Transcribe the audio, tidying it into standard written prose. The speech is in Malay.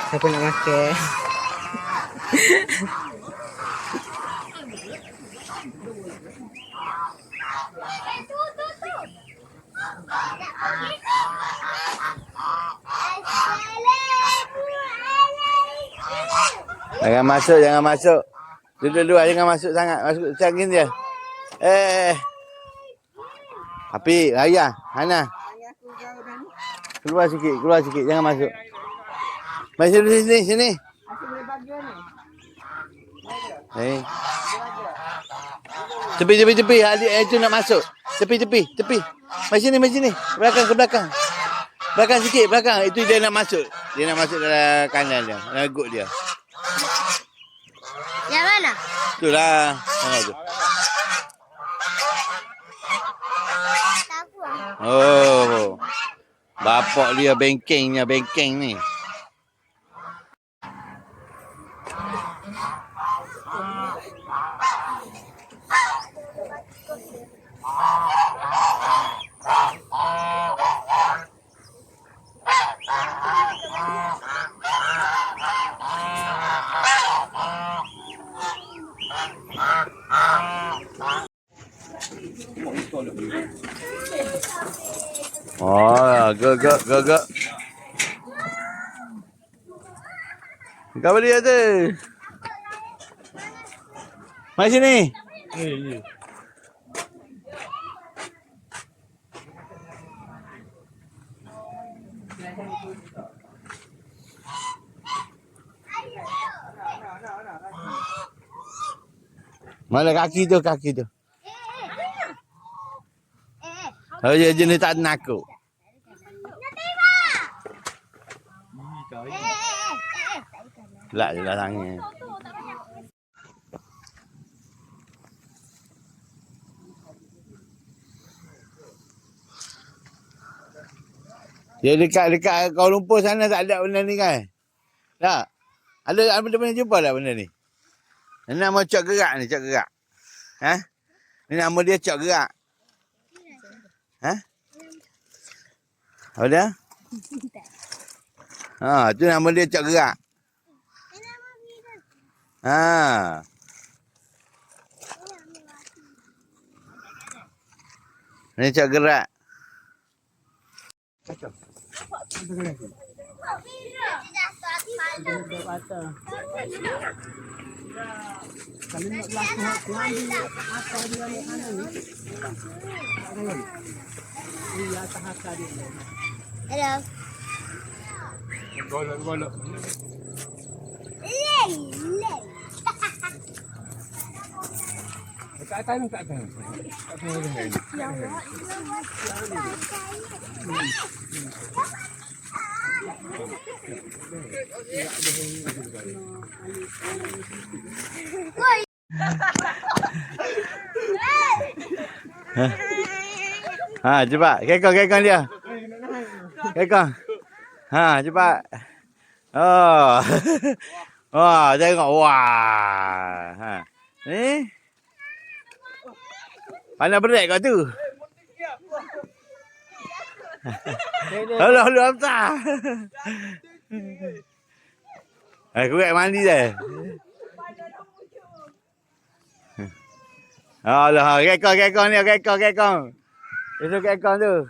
Siapa nak makan? Jangan masuk, jangan masuk. Duduk-duduk, jangan masuk sangat. Masuk cari dia. Api, Raya, Hana. Keluar sikit. Jangan masuk. Mari sini. Tepi. Adik itu nak masuk. Tepi. Mari sini. Ke belakang. Belakang sikit. Itu dia nak masuk. Dia nak masuk dalam kanan dia. Dalam gut dia. Yang mana? Itulah. Mana tu? Oh. Bapak dia bengkeng ni. Oh, gagak. Kau dia tu. Mari sini. Mana kaki tu? Oh, dia jenis tak nakut. Lak je lah tangan. Dia dekat Kuala Lumpur sana tak ada benda ni kan? Tak? Ada pernah jumpa tak benda ni? Ini nama cok gerak. Ha? Ini nama dia cok gerak. Ha? Apa dia? Ha, tu nama dia cok gerak. Ha. Ini cok gerak. Kalau nak berlaku hati apa dia ni mana ni? Ini atas hati dia. Hello. Golok. Leng. Tak tahu. Ha, cepat. Kekong dia. Kekong. Ha, cepat. Oh. Wah, tengok. Wah. Ha. Ni. Pandai berat kau tu. Halo, Hamzah. Aku kat mandi dah. Alah, kekong ni, kekong. Itu kekong tu.